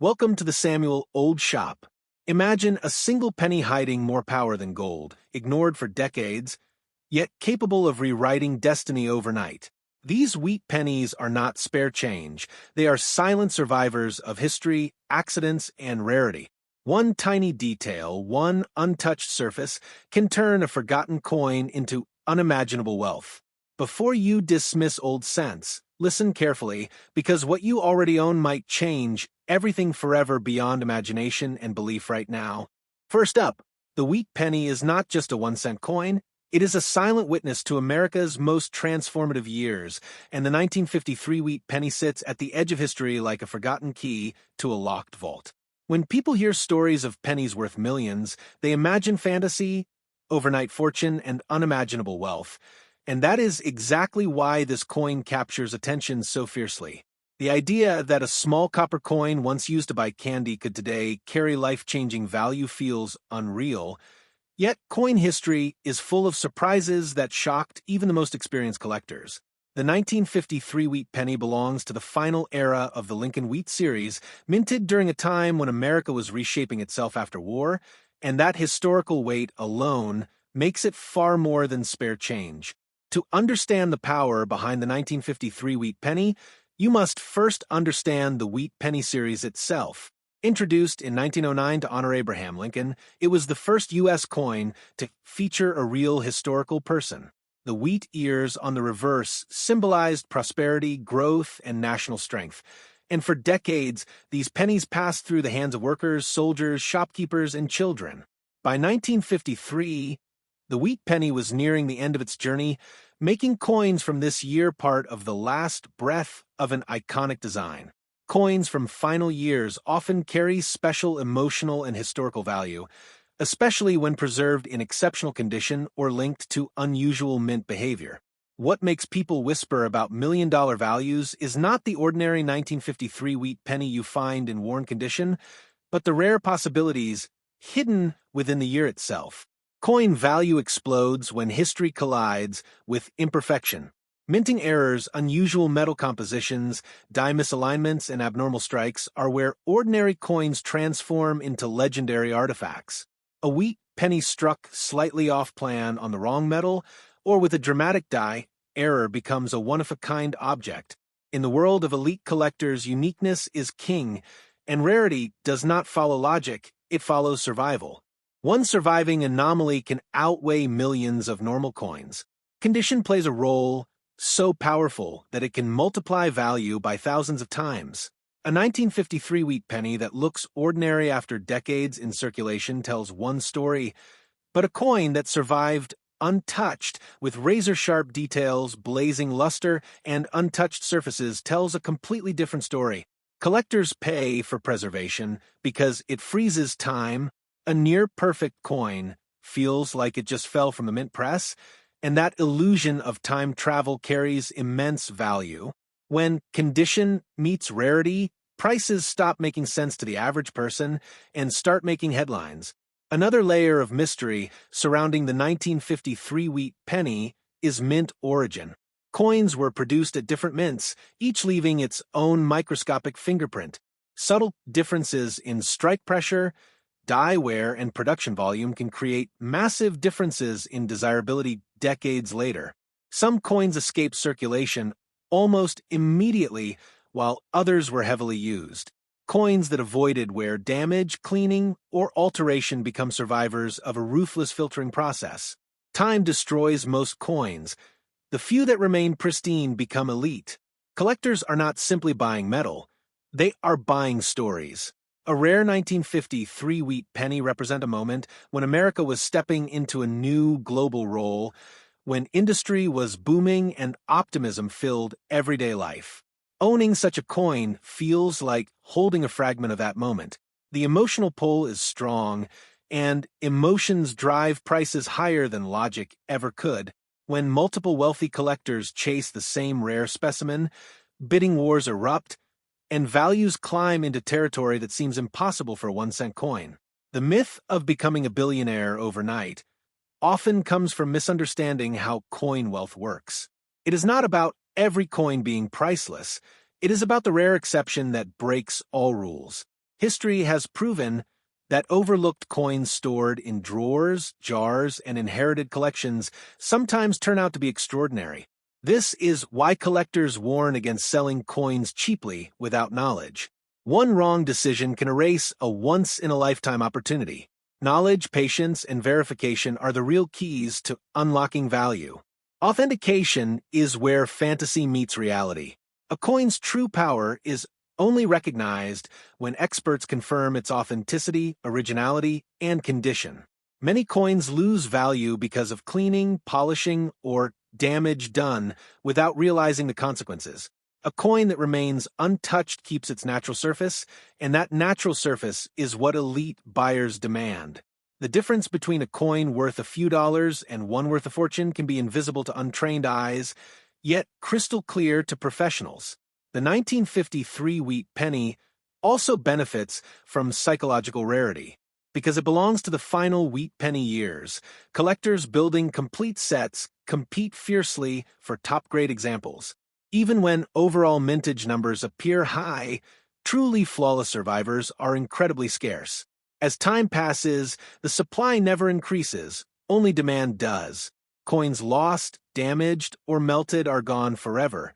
Welcome to the Samuel Old Shop. Imagine a single penny hiding more power than gold, ignored for decades, yet capable of rewriting destiny overnight. These wheat pennies are not spare change. They are silent survivors of history, accidents, and rarity. One tiny detail, one untouched surface, can turn a forgotten coin into unimaginable wealth. Before you dismiss old cents, listen carefully, because what you already own might change everything forever beyond imagination and belief right now. First up, the wheat penny is not just a 1-cent coin. It is a silent witness to America's most transformative years, and the 1953 wheat penny sits at the edge of history like a forgotten key to a locked vault. When people hear stories of pennies worth millions, they imagine fantasy, overnight fortune, and unimaginable wealth. And that is exactly why this coin captures attention so fiercely. The idea that a small copper coin once used to buy candy could today carry life-changing value feels unreal. Yet coin history is full of surprises that shocked even the most experienced collectors. The 1953 wheat penny belongs to the final era of the Lincoln Wheat series, minted during a time when America was reshaping itself after war, and that historical weight alone makes it far more than spare change. To understand the power behind the 1953 wheat penny, you must first understand the wheat penny series itself. Introduced in 1909 to honor Abraham Lincoln, it was the first U.S. coin to feature a real historical person. The wheat ears on the reverse symbolized prosperity, growth, and national strength. And for decades, these pennies passed through the hands of workers, soldiers, shopkeepers, and children. By 1953, the wheat penny was nearing the end of its journey, making coins from this year part of the last breath of an iconic design. Coins from final years often carry special emotional and historical value, especially when preserved in exceptional condition or linked to unusual mint behavior. What makes people whisper about million-dollar values is not the ordinary 1953 wheat penny you find in worn condition, but the rare possibilities hidden within the year itself. Coin value explodes when history collides with imperfection. Minting errors, unusual metal compositions, die misalignments, and abnormal strikes are where ordinary coins transform into legendary artifacts. A wheat penny struck slightly off-plan on the wrong metal, or with a dramatic die, error becomes a one-of-a-kind object. In the world of elite collectors, uniqueness is king, and rarity does not follow logic, it follows survival. One surviving anomaly can outweigh millions of normal coins. Condition plays a role so powerful that it can multiply value by thousands of times. A 1953 wheat penny that looks ordinary after decades in circulation tells one story, but a coin that survived untouched with razor-sharp details, blazing luster, and untouched surfaces tells a completely different story. Collectors pay for preservation because it freezes time. A near-perfect coin feels like it just fell from the mint press, and that illusion of time travel carries immense value. When condition meets rarity, prices stop making sense to the average person and start making headlines. Another layer of mystery surrounding the 1953 wheat penny is mint origin. Coins were produced at different mints, each leaving its own microscopic fingerprint. Subtle differences in strike pressure, die wear, and production volume can create massive differences in desirability decades later. Some coins escape circulation almost immediately, while others were heavily used. Coins that avoided wear, damage, cleaning, or alteration become survivors of a ruthless filtering process. Time destroys most coins. The few that remain pristine become elite. Collectors are not simply buying metal, they are buying stories. A rare 1953 wheat penny represents a moment when America was stepping into a new global role, when industry was booming and optimism filled everyday life. Owning such a coin feels like holding a fragment of that moment. The emotional pull is strong, and emotions drive prices higher than logic ever could. When multiple wealthy collectors chase the same rare specimen, bidding wars erupt, and values climb into territory that seems impossible for a 1-cent coin. The myth of becoming a billionaire overnight often comes from misunderstanding how coin wealth works. It is not about every coin being priceless. It is about the rare exception that breaks all rules. History has proven that overlooked coins stored in drawers, jars, and inherited collections sometimes turn out to be extraordinary. This is why collectors warn against selling coins cheaply without knowledge. One wrong decision can erase a once-in-a-lifetime opportunity. Knowledge, patience, and verification are the real keys to unlocking value. Authentication is where fantasy meets reality. A coin's true power is only recognized when experts confirm its authenticity, originality, and condition. Many coins lose value because of cleaning, polishing, or damage done without realizing the consequences. A coin that remains untouched keeps its natural surface, and that natural surface is what elite buyers demand. The difference between a coin worth a few dollars and one worth a fortune can be invisible to untrained eyes, yet crystal clear to professionals. The 1953 wheat penny also benefits from psychological rarity. Because it belongs to the final wheat penny years, collectors building complete sets compete fiercely for top-grade examples. Even when overall mintage numbers appear high, truly flawless survivors are incredibly scarce. As time passes, the supply never increases, only demand does. Coins lost, damaged, or melted are gone forever,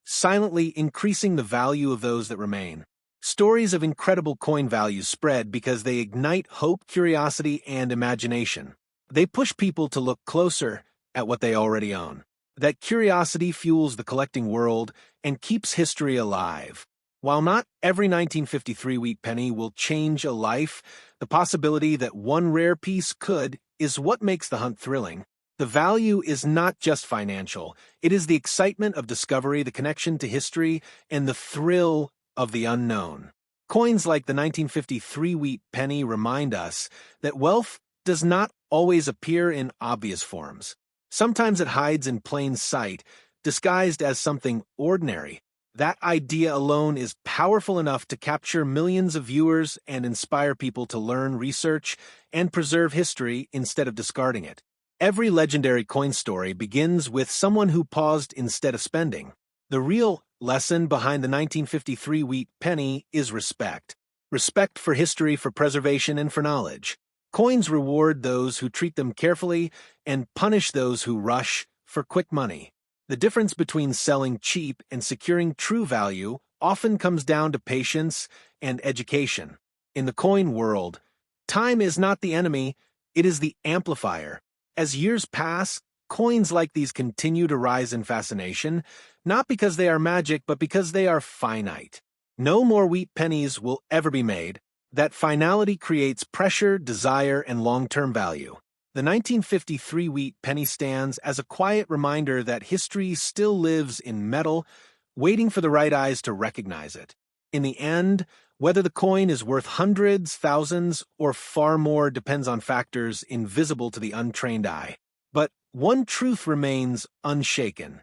silently increasing the value of those that remain. Stories of incredible coin values spread because they ignite hope, curiosity, and imagination. They push people to look closer at what they already own. That curiosity fuels the collecting world and keeps history alive. While not every 1953 wheat penny will change a life, the possibility that one rare piece could is what makes the hunt thrilling. The value is not just financial. It is the excitement of discovery, the connection to history, and the thrill of the unknown. Coins like the 1953 wheat penny remind us that wealth does not always appear in obvious forms. Sometimes it hides in plain sight, disguised as something ordinary. That idea alone is powerful enough to capture millions of viewers and inspire people to learn, research, and preserve history instead of discarding it. Every legendary coin story begins with someone who paused instead of spending. The real lesson behind the 1953 wheat penny is respect. Respect for history, for preservation, and for knowledge. Coins reward those who treat them carefully and punish those who rush for quick money. The difference between selling cheap and securing true value often comes down to patience and education. In the coin world, time is not the enemy, it is the amplifier. As years pass, coins like these continue to rise in fascination, not because they are magic, but because they are finite. No more wheat pennies will ever be made. That finality creates pressure, desire, and long-term value. The 1953 wheat penny stands as a quiet reminder that history still lives in metal, waiting for the right eyes to recognize it. In the end, whether the coin is worth hundreds, thousands, or far more depends on factors invisible to the untrained eye. But one truth remains unshaken.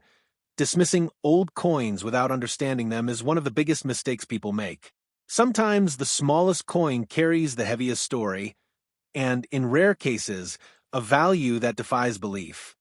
Dismissing old coins without understanding them is one of the biggest mistakes people make. Sometimes the smallest coin carries the heaviest story, and in rare cases, a value that defies belief.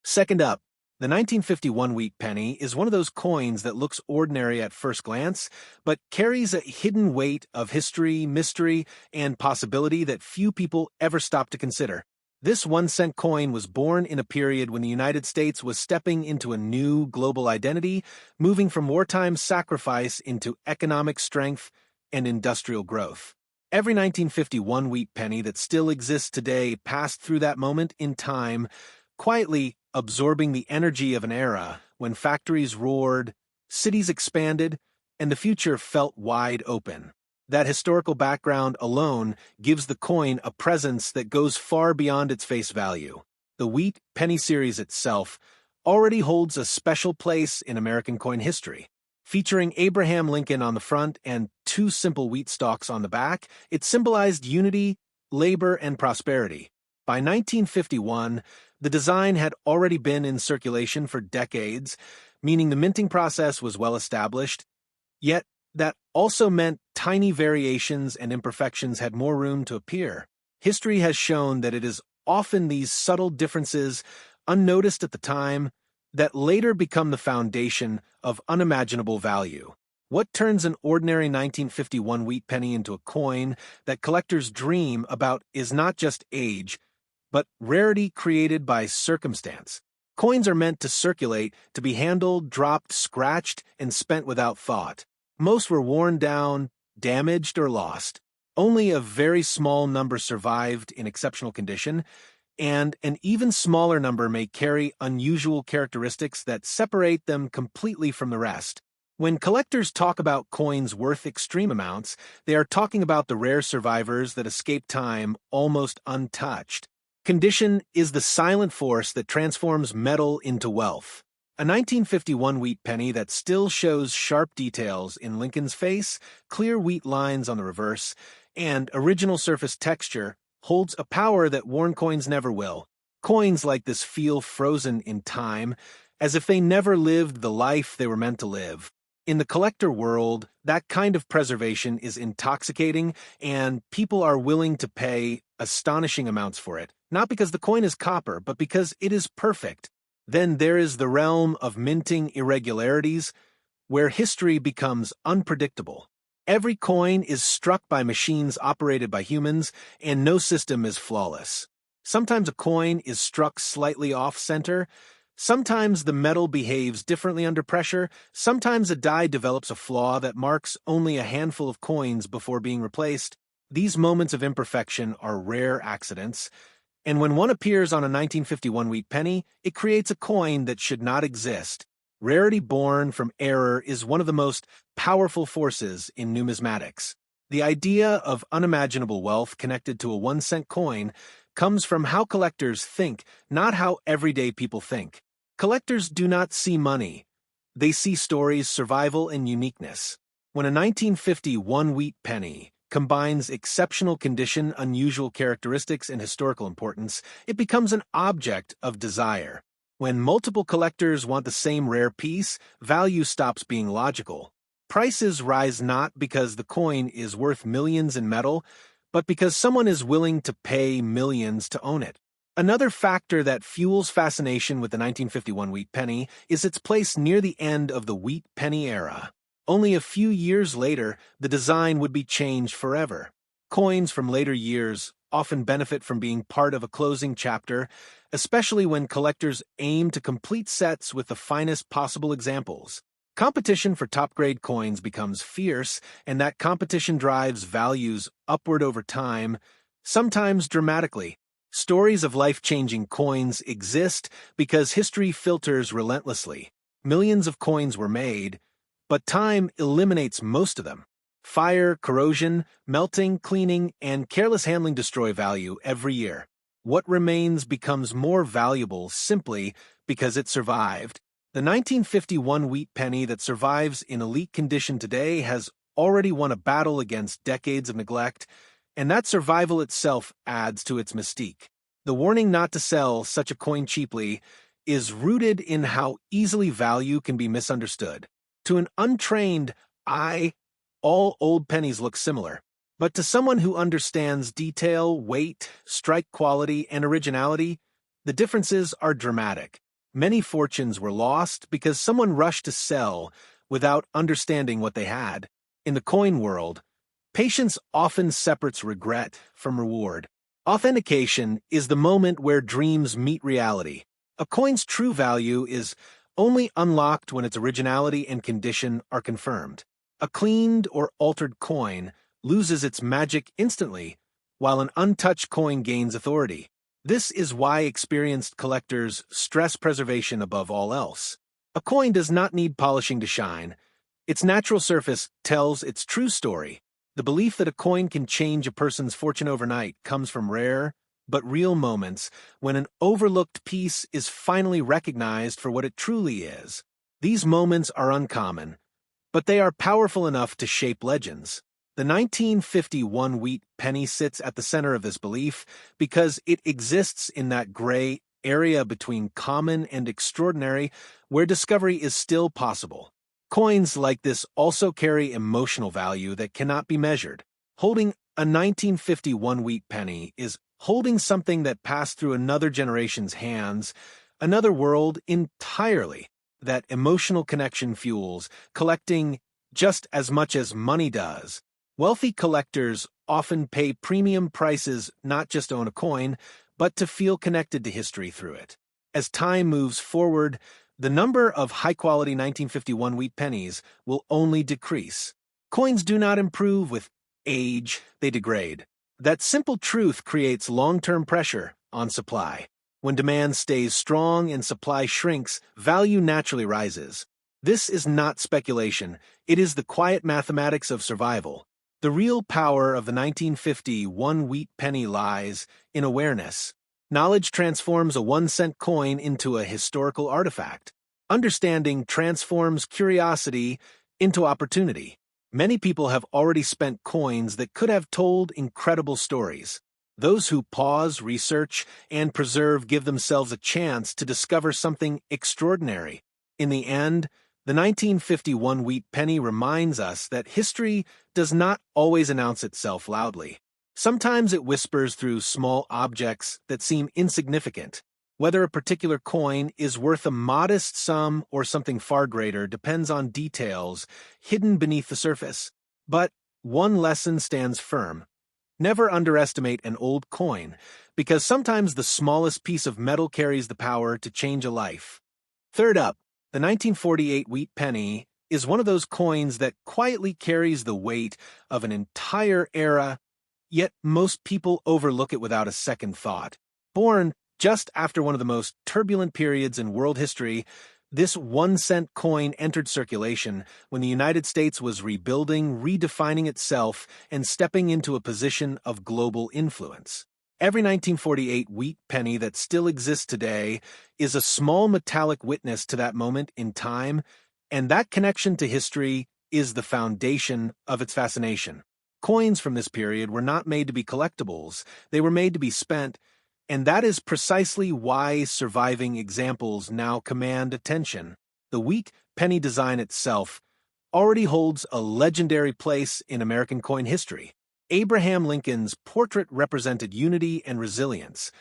Second up, the 1951 wheat penny is one of those coins that looks ordinary at first glance, but carries a hidden weight of history, mystery, and possibility that few people ever stop to consider. This 1-cent coin was born in a period when the United States was stepping into a new global identity, moving from wartime sacrifice into economic strength and industrial growth. Every 1951 wheat penny that still exists today passed through that moment in time, quietly absorbing the energy of an era when factories roared, cities expanded, and the future felt wide open. That historical background alone gives the coin a presence that goes far beyond its face value. The wheat penny series itself already holds a special place in American coin history. Featuring Abraham Lincoln on the front and 2 simple wheat stalks on the back, it symbolized unity, labor, and prosperity. By 1951, the design had already been in circulation for decades, meaning the minting process was well established. Yet, that also meant tiny variations and imperfections had more room to appear. History has shown that it is often these subtle differences, unnoticed at the time, that later become the foundation of unimaginable value. What turns an ordinary 1951 wheat penny into a coin that collectors dream about is not just age, but rarity created by circumstance. Coins are meant to circulate, to be handled, dropped, scratched, and spent without thought. Most were worn down, damaged, or lost. Only a very small number survived in exceptional condition, and an even smaller number may carry unusual characteristics that separate them completely from the rest. When collectors talk about coins worth extreme amounts, they are talking about the rare survivors that escape time almost untouched. Condition is the silent force that transforms metal into wealth. A 1951 wheat penny that still shows sharp details in Lincoln's face, clear wheat lines on the reverse, and original surface texture holds a power that worn coins never will. Coins like this feel frozen in time, as if they never lived the life they were meant to live. In the collector world, that kind of preservation is intoxicating, and people are willing to pay astonishing amounts for it, not because the coin is copper, but because it is perfect. Then there is the realm of minting irregularities, where history becomes unpredictable. Every coin is struck by machines operated by humans, and no system is flawless. Sometimes a coin is struck slightly off-center. Sometimes the metal behaves differently under pressure. Sometimes a die develops a flaw that marks only a handful of coins before being replaced. These moments of imperfection are rare accidents, and when one appears on a 1951 wheat penny, it creates a coin that should not exist. Rarity born from error is one of the most powerful forces in numismatics. The idea of unimaginable wealth connected to a 1-cent coin comes from how collectors think, not how everyday people think. Collectors do not see money. They see stories, survival, and uniqueness. When a 1951 wheat penny combines exceptional condition, unusual characteristics, and historical importance, it becomes an object of desire. When multiple collectors want the same rare piece, value stops being logical. Prices rise not because the coin is worth millions in metal, but because someone is willing to pay millions to own it. Another factor that fuels fascination with the 1951 wheat penny is its place near the end of the wheat penny era. Only a few years later, the design would be changed forever. Coins from later years often benefit from being part of a closing chapter, especially when collectors aim to complete sets with the finest possible examples. Competition for top-grade coins becomes fierce, and that competition drives values upward over time, sometimes dramatically. Stories of life-changing coins exist because history filters relentlessly. Millions of coins were made, but time eliminates most of them. Fire, corrosion, melting, cleaning, and careless handling destroy value every year. What remains becomes more valuable simply because it survived. The 1951 wheat penny that survives in elite condition today has already won a battle against decades of neglect, and that survival itself adds to its mystique. The warning not to sell such a coin cheaply is rooted in how easily value can be misunderstood. To an untrained eye, all old pennies look similar. But to someone who understands detail, weight, strike quality, and originality, the differences are dramatic. Many fortunes were lost because someone rushed to sell without understanding what they had. In the coin world, patience often separates regret from reward. Authentication is the moment where dreams meet reality. A coin's true value is only unlocked when its originality and condition are confirmed. A cleaned or altered coin loses its magic instantly, while an untouched coin gains authority. This is why experienced collectors stress preservation above all else. A coin does not need polishing to shine. Its natural surface tells its true story. The belief that a coin can change a person's fortune overnight comes from rare, but real moments when an overlooked piece is finally recognized for what it truly is. These moments are uncommon, but they are powerful enough to shape legends. The 1951 wheat penny sits at the center of this belief because it exists in that gray area between common and extraordinary where discovery is still possible. Coins like this also carry emotional value that cannot be measured. Holding a 1951 wheat penny is holding something that passed through another generation's hands, another world entirely. That emotional connection fuels collecting just as much as money does. Wealthy collectors often pay premium prices not just to own a coin, but to feel connected to history through it. As time moves forward, the number of high-quality 1951 wheat pennies will only decrease. Coins do not improve with age, they degrade. That simple truth creates long-term pressure on supply. When demand stays strong and supply shrinks, value naturally rises. This is not speculation, it is the quiet mathematics of survival. The real power of the 1951 wheat penny lies in awareness. Knowledge transforms a 1-cent coin into a historical artifact. Understanding transforms curiosity into opportunity. Many people have already spent coins that could have told incredible stories. Those who pause, research, and preserve give themselves a chance to discover something extraordinary. In the end, the 1951 wheat penny reminds us that history does not always announce itself loudly. Sometimes it whispers through small objects that seem insignificant. Whether a particular coin is worth a modest sum or something far greater depends on details hidden beneath the surface. But one lesson stands firm. Never underestimate an old coin, because sometimes the smallest piece of metal carries the power to change a life. Third up, the 1948 wheat penny is one of those coins that quietly carries the weight of an entire era, yet most people overlook it without a second thought. Born just after one of the most turbulent periods in world history, this 1-cent coin entered circulation when the United States was rebuilding, redefining itself, and stepping into a position of global influence. Every 1948 wheat penny that still exists today is a small metallic witness to that moment in time, and that connection to history is the foundation of its fascination. Coins from this period were not made to be collectibles, they were made to be spent, and that is precisely why surviving examples now command attention. The wheat penny design itself already holds a legendary place in American coin history. Abraham Lincoln's portrait represented unity and resilience,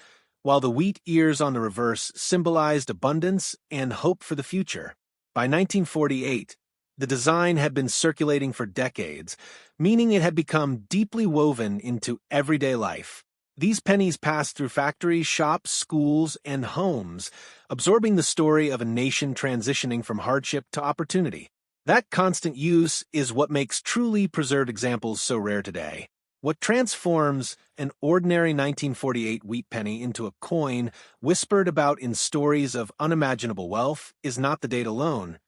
while the wheat ears on the reverse symbolized abundance and hope for the future. By 1948, the design had been circulating for decades, meaning it had become deeply woven into everyday life. These pennies passed through factories, shops, schools, and homes, absorbing the story of a nation transitioning from hardship to opportunity. That constant use is what makes truly preserved examples so rare today. What transforms an ordinary 1948 wheat penny into a coin whispered about in stories of unimaginable wealth is not the date alone,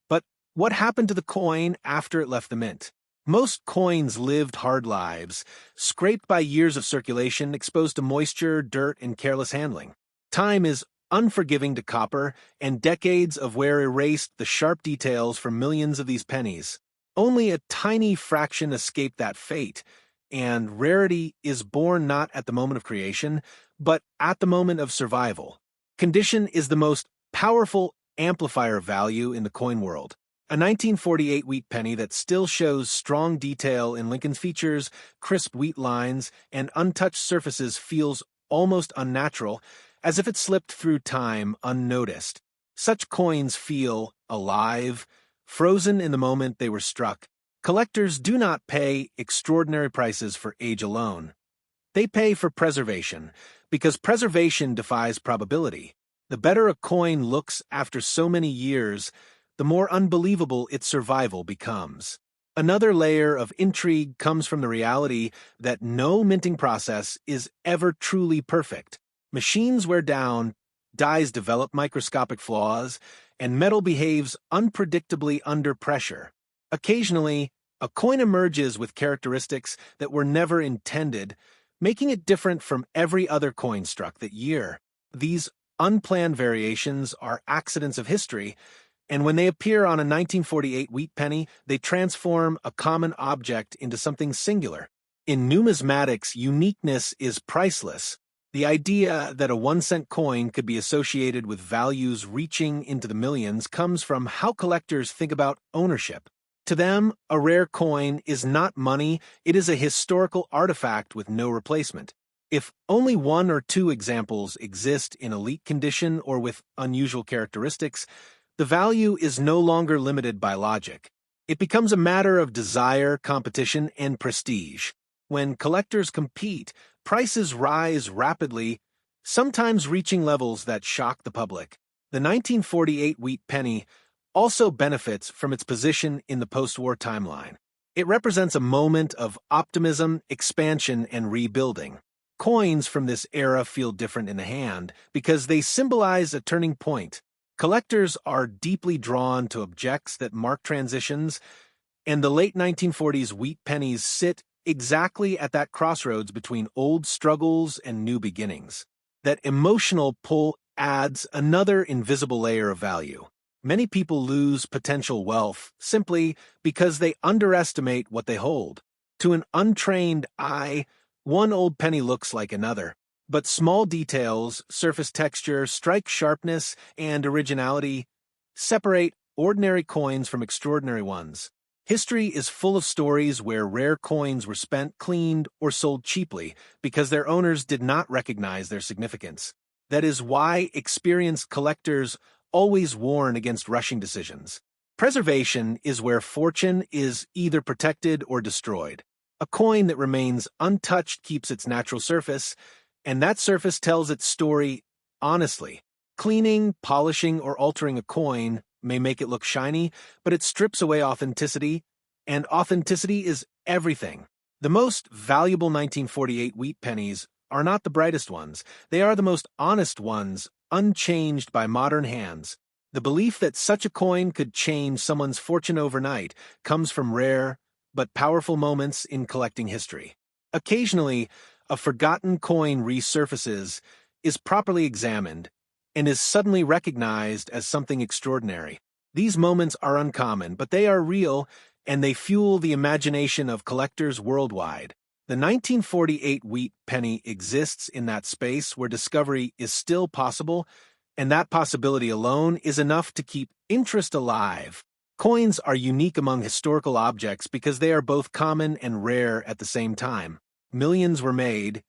but what happened to the coin after it left the mint. Most coins lived hard lives, scraped by years of circulation, exposed to moisture, dirt, and careless handling. Time is unforgiving to copper, and decades of wear erased the sharp details from millions of these pennies. Only a tiny fraction escaped that fate, and rarity is born not at the moment of creation, but at the moment of survival. Condition is the most powerful amplifier of value in the coin world. A 1948 wheat penny that still shows strong detail in Lincoln's features, crisp wheat lines, and untouched surfaces feels almost unnatural, as if it slipped through time unnoticed. Such coins feel alive, frozen in the moment they were struck. Collectors do not pay extraordinary prices for age alone. They pay for preservation, because preservation defies probability. The better a coin looks after so many years, the more unbelievable its survival becomes. Another layer of intrigue comes from the reality that no minting process is ever truly perfect. Machines wear down, dyes develop microscopic flaws, and metal behaves unpredictably under pressure. Occasionally, a coin emerges with characteristics that were never intended, making it different from every other coin struck that year. These unplanned variations are accidents of history, and when they appear on a 1948 wheat penny, they transform a common object into something singular. In numismatics, uniqueness is priceless. The idea that a 1-cent coin could be associated with values reaching into the millions comes from how collectors think about ownership. To them, a rare coin is not money, it is a historical artifact with no replacement. If only one or two examples exist in elite condition or with unusual characteristics, the value is no longer limited by logic. It becomes a matter of desire, competition, and prestige. When collectors compete, prices rise rapidly, sometimes reaching levels that shock the public. The 1948 wheat penny also benefits from its position in the post-war timeline. It represents a moment of optimism, expansion, and rebuilding. Coins from this era feel different in the hand because they symbolize a turning point. Collectors are deeply drawn to objects that mark transitions, and the late 1940s wheat pennies sit exactly at that crossroads between old struggles and new beginnings. That emotional pull adds another invisible layer of value. Many people lose potential wealth simply because they underestimate what they hold. To an untrained eye, one old penny looks like another. But small details, surface texture, strike sharpness, and originality separate ordinary coins from extraordinary ones. History is full of stories where rare coins were spent, cleaned, or sold cheaply because their owners did not recognize their significance. That is why experienced collectors always warn against rushing decisions. Preservation is where fortune is either protected or destroyed. A coin that remains untouched keeps its natural surface, and that surface tells its story honestly. Cleaning, polishing, or altering a coin may make it look shiny, but it strips away authenticity, and authenticity is everything. The most valuable 1948 wheat pennies are not the brightest ones. They are the most honest ones, unchanged by modern hands. The belief that such a coin could change someone's fortune overnight comes from rare but powerful moments in collecting history. Occasionally, a forgotten coin resurfaces, is properly examined, and is suddenly recognized as something extraordinary. These moments are uncommon, but they are real, and they fuel the imagination of collectors worldwide. The 1948 wheat penny exists in that space where discovery is still possible, and that possibility alone is enough to keep interest alive. Coins are unique among historical objects because they are both common and rare at the same time. Millions were made,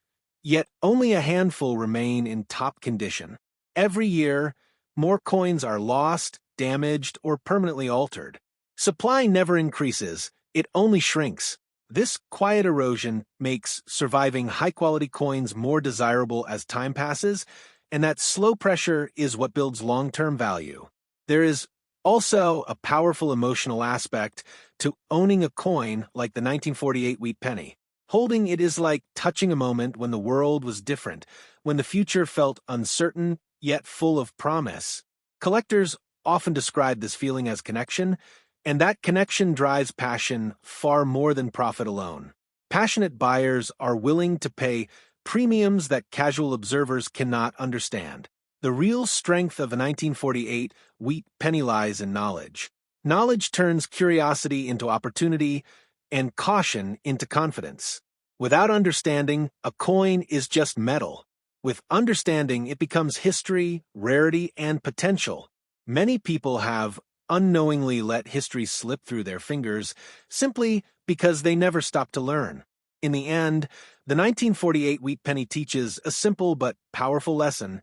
yet only a handful remain in top condition. Every year, more coins are lost, damaged, or permanently altered. Supply never increases, it only shrinks. This quiet erosion makes surviving high-quality coins more desirable as time passes, and that slow pressure is what builds long-term value. There is also a powerful emotional aspect to owning a coin like the 1948 wheat penny. Holding it is like touching a moment when the world was different, when the future felt uncertain yet full of promise. Collectors often describe this feeling as connection, and that connection drives passion far more than profit alone. Passionate buyers are willing to pay premiums that casual observers cannot understand. The real strength of a 1948 wheat penny lies in knowledge. Knowledge turns curiosity into opportunity and caution into confidence. Without understanding, a coin is just metal. With understanding, it becomes history, rarity, and potential. Many people have unknowingly let history slip through their fingers simply because they never stopped to learn. In the end, the 1948 wheat penny teaches a simple but powerful lesson.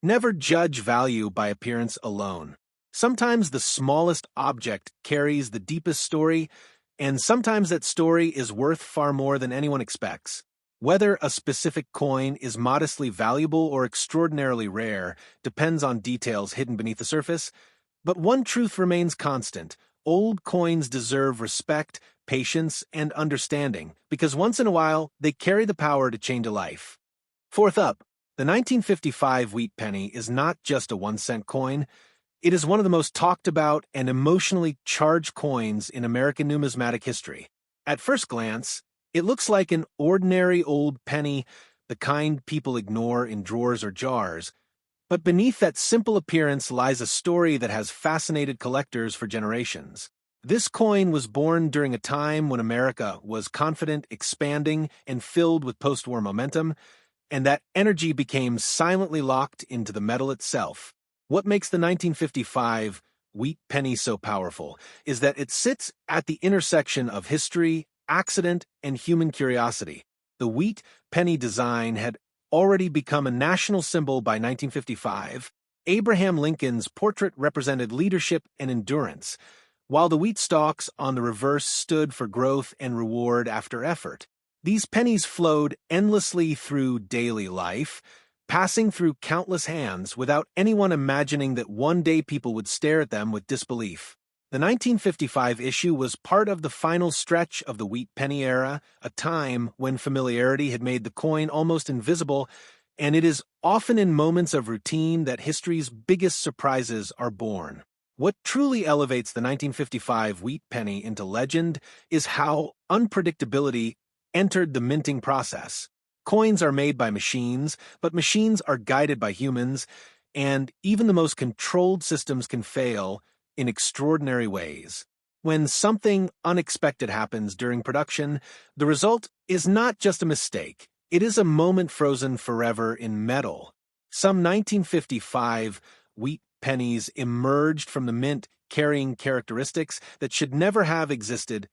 Never judge value by appearance alone. Sometimes the smallest object carries the deepest story, and sometimes that story is worth far more than anyone expects. Whether a specific coin is modestly valuable or extraordinarily rare depends on details hidden beneath the surface, but one truth remains constant. Old coins deserve respect, patience, and understanding, because once in a while, they carry the power to change a life. Fourth up, the 1955 wheat penny is not just a 1-cent coin. It is one of the most talked about and emotionally charged coins in American numismatic history. At first glance, it looks like an ordinary old penny, the kind people ignore in drawers or jars. But beneath that simple appearance lies a story that has fascinated collectors for generations. This coin was born during a time when America was confident, expanding, and filled with post-war momentum, and that energy became silently locked into the metal itself. What makes the 1955 wheat penny so powerful is that it sits at the intersection of history, accident, and human curiosity. The wheat penny design had already become a national symbol by 1955. Abraham Lincoln's portrait represented leadership and endurance, while the wheat stalks on the reverse stood for growth and reward after effort. These pennies flowed endlessly through daily life, passing through countless hands without anyone imagining that one day people would stare at them with disbelief. The 1955 issue was part of the final stretch of the wheat penny era, a time when familiarity had made the coin almost invisible, and it is often in moments of routine that history's biggest surprises are born. What truly elevates the 1955 wheat penny into legend is how unpredictability entered the minting process. Coins are made by machines, but machines are guided by humans, and even the most controlled systems can fail in extraordinary ways. When something unexpected happens during production, the result is not just a mistake. It is a moment frozen forever in metal. Some 1955 wheat pennies emerged from the mint carrying characteristics that should never have existed,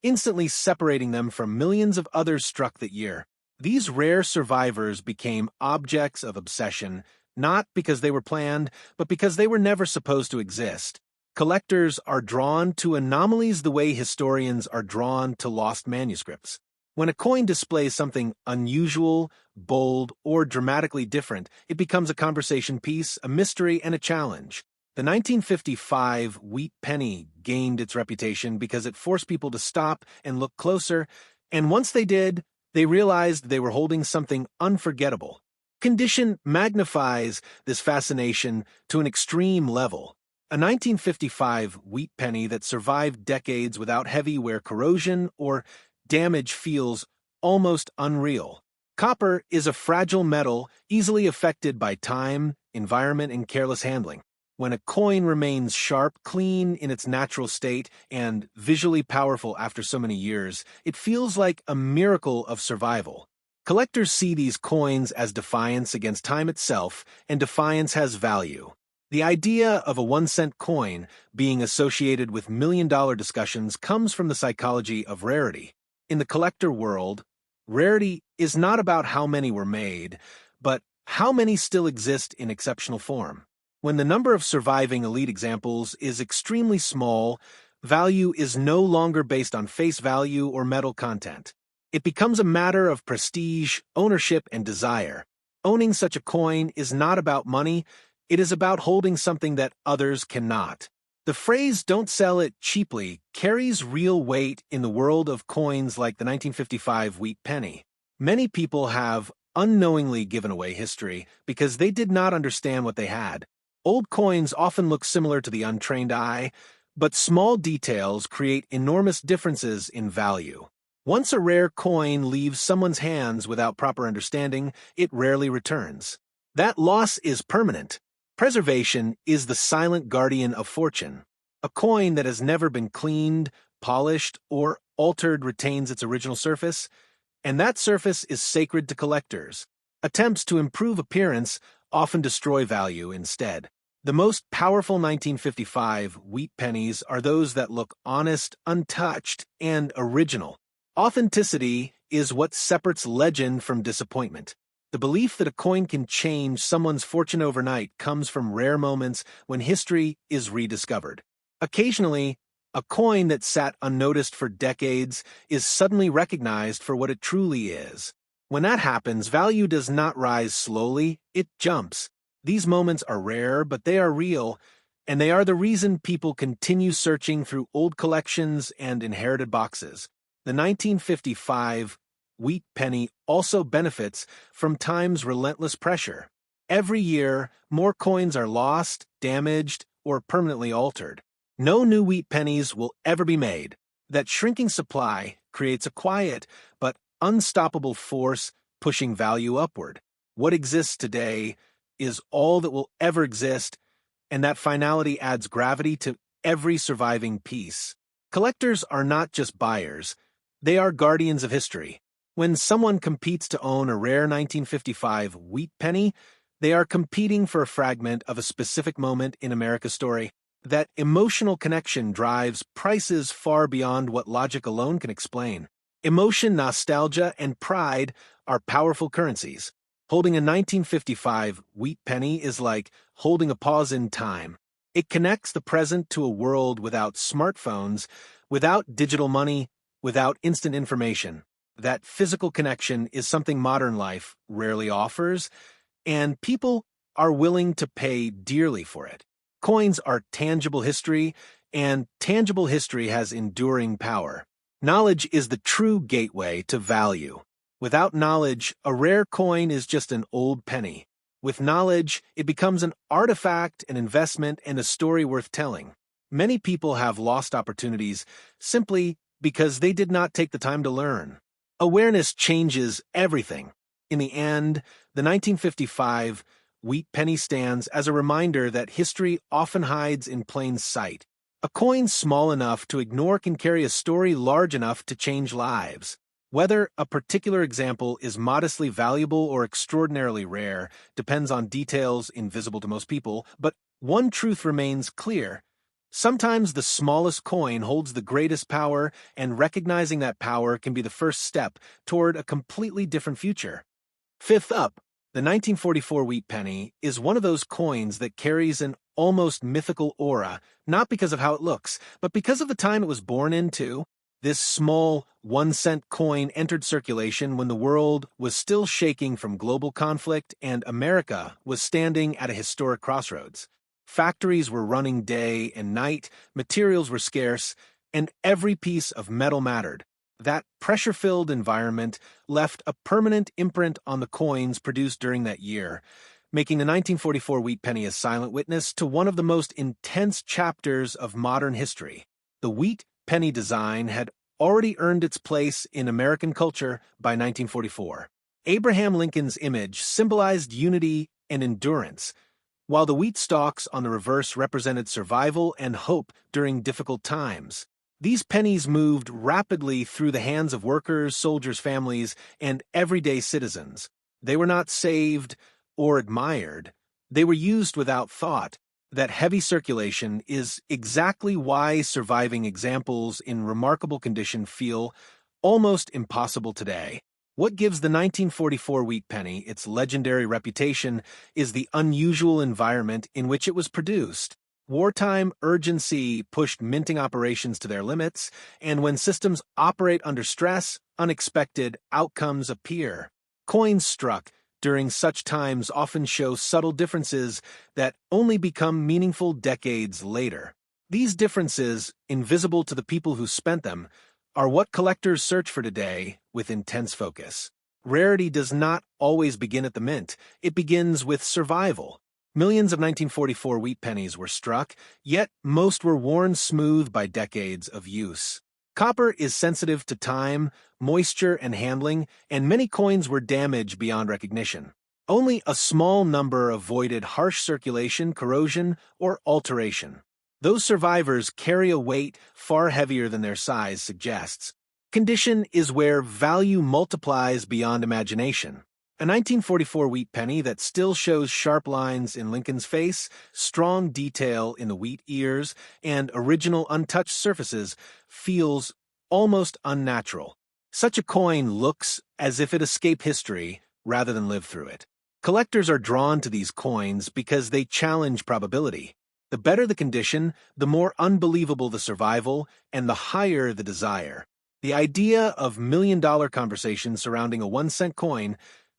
instantly separating them from millions of others struck that year. These rare survivors became objects of obsession, not because they were planned, but because they were never supposed to exist. Collectors are drawn to anomalies the way historians are drawn to lost manuscripts. When a coin displays something unusual, bold, or dramatically different, it becomes a conversation piece, a mystery, and a challenge. The 1955 wheat penny gained its reputation because it forced people to stop and look closer, and once they did, they realized they were holding something unforgettable. Condition magnifies this fascination to an extreme level. A 1955 wheat penny that survived decades without heavy wear corrosion or damage feels almost unreal. Copper is a fragile metal easily affected by time, environment, and careless handling. When a coin remains sharp, clean in its natural state, and visually powerful after so many years, it feels like a miracle of survival. Collectors see these coins as defiance against time itself, and defiance has value. The idea of a 1-cent coin being associated with million-dollar discussions comes from the psychology of rarity. In the collector world, rarity is not about how many were made, but how many still exist in exceptional form. When the number of surviving elite examples is extremely small, value is no longer based on face value or metal content. It becomes a matter of prestige, ownership, and desire. Owning such a coin is not about money. It is about holding something that others cannot. The phrase "don't sell it cheaply" carries real weight in the world of coins like the 1955 wheat penny. Many people have unknowingly given away history because they did not understand what they had. Old coins often look similar to the untrained eye, but small details create enormous differences in value. Once a rare coin leaves someone's hands without proper understanding, it rarely returns. That loss is permanent. Preservation is the silent guardian of fortune. A coin that has never been cleaned, polished, or altered retains its original surface, and that surface is sacred to collectors. Attempts to improve appearance often destroy value instead. The most powerful 1955 wheat pennies are those that look honest, untouched, and original. Authenticity is what separates legend from disappointment. The belief that a coin can change someone's fortune overnight comes from rare moments when history is rediscovered. Occasionally, a coin that sat unnoticed for decades is suddenly recognized for what it truly is. When that happens, value does not rise slowly, it jumps. These moments are rare, but they are real, and they are the reason people continue searching through old collections and inherited boxes. The 1955 wheat penny also benefits from time's relentless pressure. Every year, more coins are lost, damaged, or permanently altered. No new wheat pennies will ever be made. That shrinking supply creates a quiet but unstoppable force pushing value upward. What exists today is all that will ever exist, and that finality adds gravity to every surviving piece. Collectors are not just buyers, they are guardians of history. When someone competes to own a rare 1955 wheat penny, they are competing for a fragment of a specific moment in America's story. That emotional connection drives prices far beyond what logic alone can explain. Emotion, nostalgia, and pride are powerful currencies. Holding a 1955 wheat penny is like holding a pause in time. It connects the present to a world without smartphones, without digital money, without instant information. That physical connection is something modern life rarely offers, and people are willing to pay dearly for it. Coins are tangible history, and tangible history has enduring power. Knowledge is the true gateway to value. Without knowledge, a rare coin is just an old penny. With knowledge, it becomes an artifact, an investment, and a story worth telling. Many people have lost opportunities simply because they did not take the time to learn. Awareness changes everything. In the end, the 1955 wheat penny stands as a reminder that history often hides in plain sight. A coin small enough to ignore can carry a story large enough to change lives. Whether a particular example is modestly valuable or extraordinarily rare depends on details invisible to most people, but one truth remains clear. Sometimes the smallest coin holds the greatest power, and recognizing that power can be the first step toward a completely different future. Fifth up, the 1944 wheat penny is one of those coins that carries an almost mythical aura, not because of how it looks, but because of the time it was born into. This small 1-cent coin entered circulation when the world was still shaking from global conflict and America was standing at a historic crossroads. Factories were running day and night, materials were scarce, and every piece of metal mattered. That pressure-filled environment left a permanent imprint on the coins produced during that year, making the 1944 wheat penny a silent witness to one of the most intense chapters of modern history. The wheat penny design had already earned its place in American culture by 1944. Abraham Lincoln's image symbolized unity and endurance, while the wheat stalks on the reverse represented survival and hope during difficult times. These pennies moved rapidly through the hands of workers, soldiers' families, and everyday citizens. They were not saved or admired. They were used without thought. That heavy circulation is exactly why surviving examples in remarkable condition feel almost impossible today. What gives the 1944 wheat penny its legendary reputation is the unusual environment in which it was produced. Wartime urgency pushed minting operations to their limits, and when systems operate under stress, unexpected outcomes appear. Coins struck during such times often show subtle differences that only become meaningful decades later. These differences, invisible to the people who spent them, are what collectors search for today with intense focus. Rarity does not always begin at the mint. It begins with survival. Millions of 1944 wheat pennies were struck, yet most were worn smooth by decades of use. Copper is sensitive to time, moisture, and handling, and many coins were damaged beyond recognition. Only a small number avoided harsh circulation, corrosion, or alteration. Those survivors carry a weight far heavier than their size suggests. Condition is where value multiplies beyond imagination. A 1944 wheat penny that still shows sharp lines in Lincoln's face, strong detail in the wheat ears, and original untouched surfaces feels almost unnatural. Such a coin looks as if it escaped history rather than lived through it. Collectors are drawn to these coins because they challenge probability. The better the condition, the more unbelievable the survival, and the higher the desire. The idea of million-dollar conversations surrounding a 1-cent coin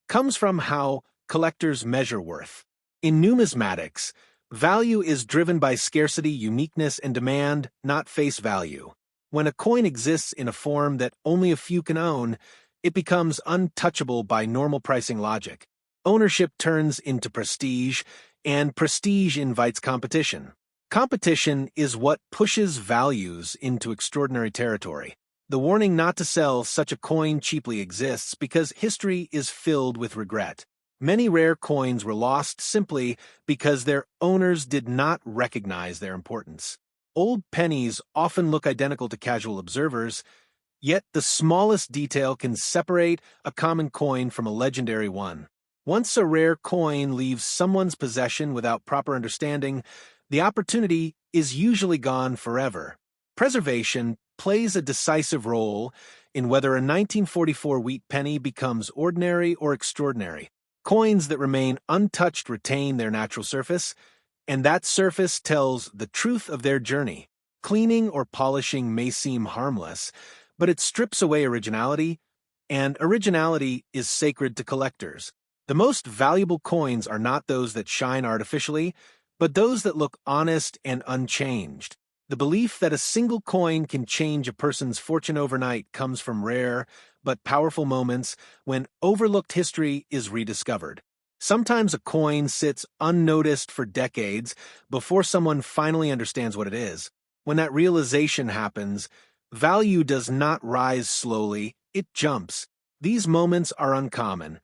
comes from how collectors measure worth. In numismatics, value is driven by scarcity, uniqueness, and demand, not face value. When a coin exists in a form that only a few can own, it becomes untouchable by normal pricing logic. Ownership turns into prestige, and prestige invites competition. Competition is what pushes values into extraordinary territory. The warning not to sell such a coin cheaply exists because history is filled with regret. Many rare coins were lost simply because their owners did not recognize their importance. Old pennies often look identical to casual observers, yet the smallest detail can separate a common coin from a legendary one. Once a rare coin leaves someone's possession without proper understanding, the opportunity is usually gone forever. Preservation plays a decisive role in whether a 1944 wheat penny becomes ordinary or extraordinary. Coins that remain untouched retain their natural surface, and that surface tells the truth of their journey. Cleaning or polishing may seem harmless, but it strips away originality, and originality is sacred to collectors. The most valuable coins are not those that shine artificially, but those that look honest and unchanged. The belief that a single coin can change a person's fortune overnight comes from rare but powerful moments when overlooked history is rediscovered. Sometimes a coin sits unnoticed for decades before someone finally understands what it is. When that realization happens, value does not rise slowly, it jumps. These moments are uncommon,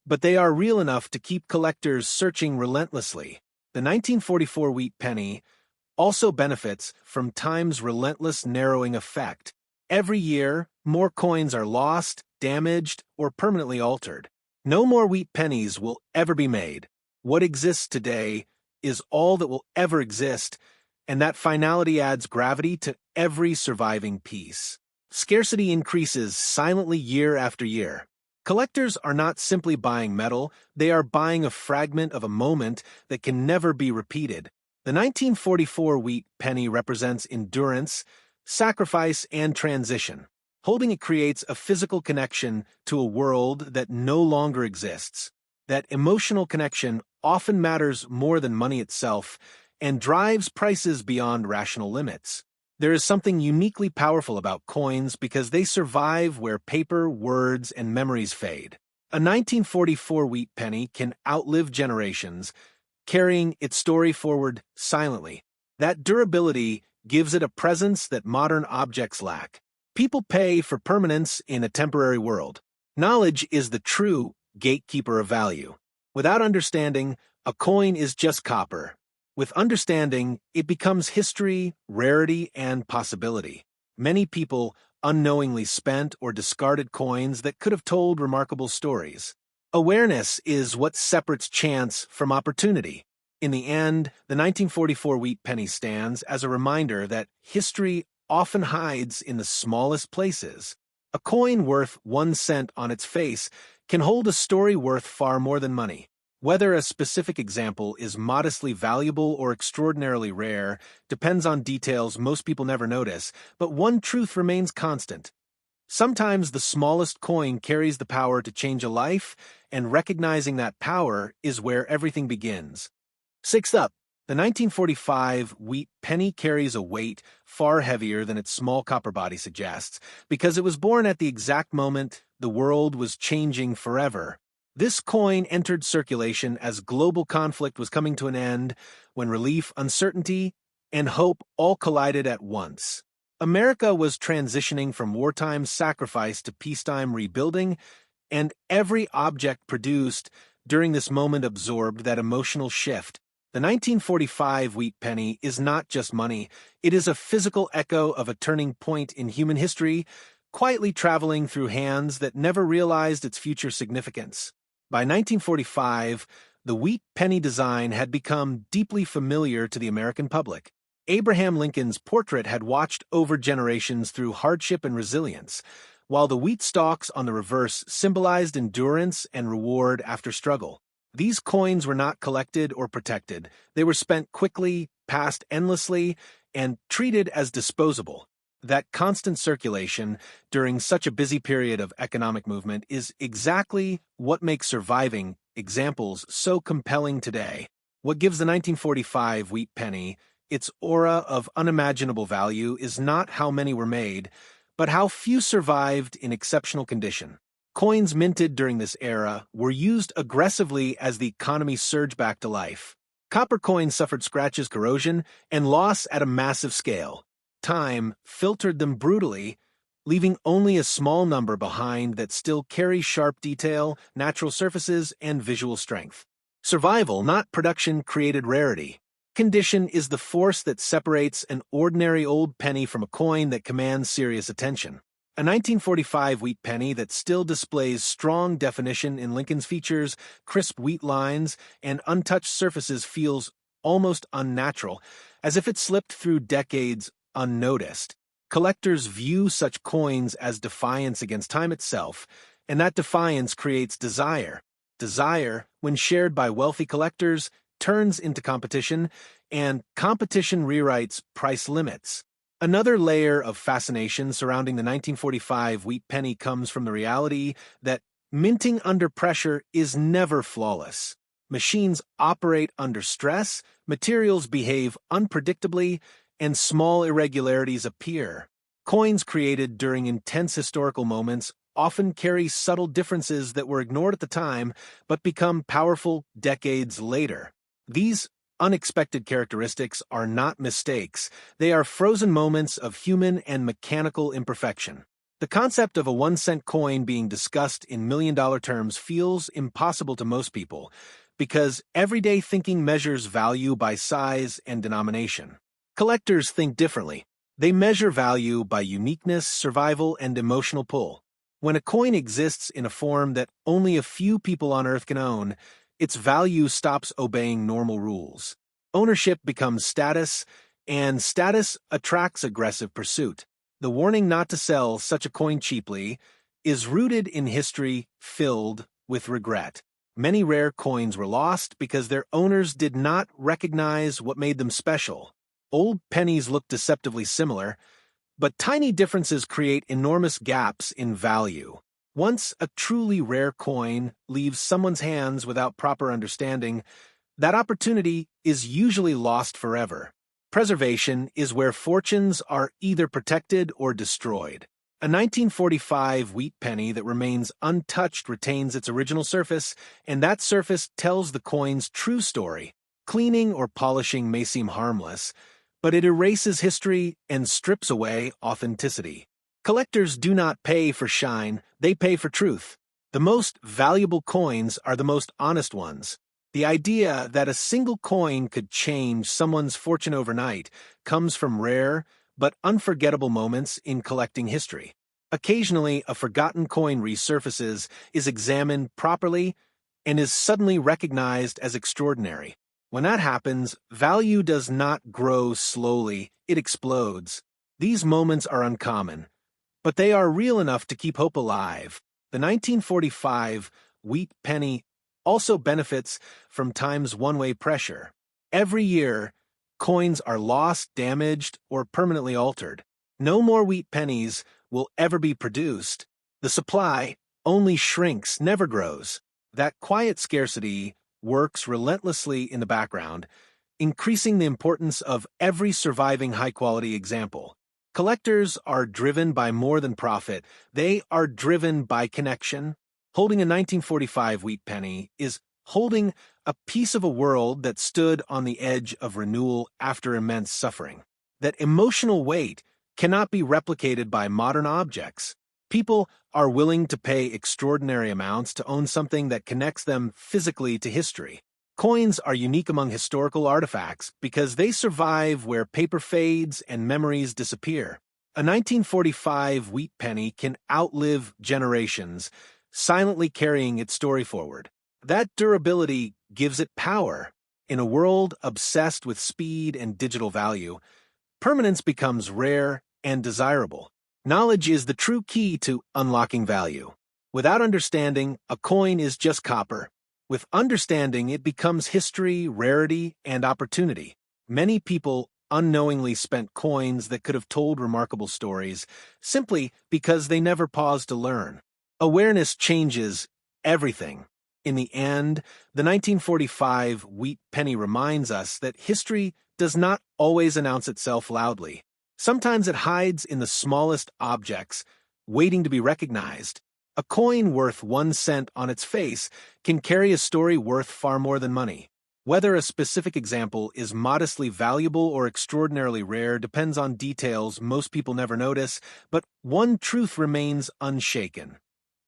but they are real enough to keep collectors searching relentlessly. The 1944 wheat penny also benefits from time's relentless narrowing effect. Every year, more coins are lost, damaged, or permanently altered. No more wheat pennies will ever be made. What exists today is all that will ever exist, and that finality adds gravity to every surviving piece. Scarcity increases silently year after year. Collectors are not simply buying metal, they are buying a fragment of a moment that can never be repeated. The 1944 wheat penny represents endurance, sacrifice, and transition. Holding it creates a physical connection to a world that no longer exists. That emotional connection often matters more than money itself and drives prices beyond rational limits. There is something uniquely powerful about coins because they survive where paper, words, and memories fade. A 1944 wheat penny can outlive generations, carrying its story forward silently. That durability gives it a presence that modern objects lack. People pay for permanence in a temporary world. Knowledge is the true gatekeeper of value. Without understanding, a coin is just copper. With understanding, it becomes history, rarity, and possibility. Many people unknowingly spent or discarded coins that could have told remarkable stories. Awareness is what separates chance from opportunity. In the end, the 1944 wheat penny stands as a reminder that history often hides in the smallest places. A coin worth 1 cent on its face can hold a story worth far more than money. Whether a specific example is modestly valuable or extraordinarily rare depends on details most people never notice, but one truth remains constant. Sometimes the smallest coin carries the power to change a life, and recognizing that power is where everything begins. Sixth up, the 1945 wheat penny carries a weight far heavier than its small copper body suggests, because it was born at the exact moment the world was changing forever. This coin entered circulation as global conflict was coming to an end, when relief, uncertainty, and hope all collided at once. America was transitioning from wartime sacrifice to peacetime rebuilding, and every object produced during this moment absorbed that emotional shift. The 1945 wheat penny is not just money, it is a physical echo of a turning point in human history, quietly traveling through hands that never realized its future significance. By 1945, the wheat penny design had become deeply familiar to the American public. Abraham Lincoln's portrait had watched over generations through hardship and resilience, while the wheat stalks on the reverse symbolized endurance and reward after struggle. These coins were not collected or protected. They were spent quickly, passed endlessly, and treated as disposable. That constant circulation during such a busy period of economic movement is exactly what makes surviving examples so compelling today. What gives the 1945 wheat penny its aura of unimaginable value is not how many were made, but how few survived in exceptional condition. Coins minted during this era were used aggressively as the economy surged back to life. Copper coins suffered scratches, corrosion, and loss at a massive scale. Time filtered them brutally, leaving only a small number behind that still carry sharp detail, natural surfaces, and visual strength. Survival, not production, created rarity. Condition is the force that separates an ordinary old penny from a coin that commands serious attention. A 1945 wheat penny that still displays strong definition in Lincoln's features, crisp wheat lines, and untouched surfaces feels almost unnatural, as if it slipped through decades unnoticed. Collectors view such coins as defiance against time itself, and that defiance creates desire. Desire, when shared by wealthy collectors, turns into competition, and competition rewrites price limits. Another layer of fascination surrounding the 1945 wheat penny comes from the reality that minting under pressure is never flawless. Machines operate under stress, materials behave unpredictably, and small irregularities appear. Coins created during intense historical moments often carry subtle differences that were ignored at the time but become powerful decades later. These unexpected characteristics are not mistakes, they are frozen moments of human and mechanical imperfection. The concept of a 1-cent coin being discussed in million-dollar terms feels impossible to most people, because everyday thinking measures value by size and denomination. Collectors think differently. They measure value by uniqueness, survival, and emotional pull. When a coin exists in a form that only a few people on Earth can own, its value stops obeying normal rules. Ownership becomes status, and status attracts aggressive pursuit. The warning not to sell such a coin cheaply is rooted in history filled with regret. Many rare coins were lost because their owners did not recognize what made them special. Old pennies look deceptively similar, but tiny differences create enormous gaps in value. Once a truly rare coin leaves someone's hands without proper understanding, that opportunity is usually lost forever. Preservation is where fortunes are either protected or destroyed. A 1945 wheat penny that remains untouched retains its original surface, and that surface tells the coin's true story. Cleaning or polishing may seem harmless, but it erases history and strips away authenticity. Collectors do not pay for shine, they pay for truth. The most valuable coins are the most honest ones. The idea that a single coin could change someone's fortune overnight comes from rare but unforgettable moments in collecting history. Occasionally, a forgotten coin resurfaces, is examined properly, and is suddenly recognized as extraordinary. When that happens, value does not grow slowly, it explodes. These moments are uncommon, but they are real enough to keep hope alive. The 1945 wheat penny also benefits from time's one-way pressure. Every year, coins are lost, damaged, or permanently altered. No more wheat pennies will ever be produced. The supply only shrinks, never grows. That quiet scarcity works relentlessly in the background, increasing the importance of every surviving high-quality example. Collectors are driven by more than profit. They are driven by connection. Holding a 1945 wheat penny is holding a piece of a world that stood on the edge of renewal after immense suffering. That emotional weight cannot be replicated by modern objects. People are willing to pay extraordinary amounts to own something that connects them physically to history. Coins are unique among historical artifacts because they survive where paper fades and memories disappear. A 1945 wheat penny can outlive generations, silently carrying its story forward. That durability gives it power. In a world obsessed with speed and digital value, permanence becomes rare and desirable. Knowledge is the true key to unlocking value. Without understanding, a coin is just copper. With understanding, it becomes history, rarity, and opportunity. Many people unknowingly spent coins that could have told remarkable stories simply because they never paused to learn. Awareness changes everything. In the end, the 1945 wheat penny reminds us that history does not always announce itself loudly. Sometimes it hides in the smallest objects, waiting to be recognized. A coin worth 1 cent on its face can carry a story worth far more than money. Whether a specific example is modestly valuable or extraordinarily rare depends on details most people never notice, but one truth remains unshaken.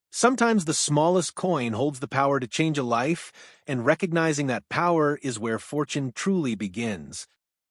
Sometimes the smallest coin holds the power to change a life, and recognizing that power is where fortune truly begins.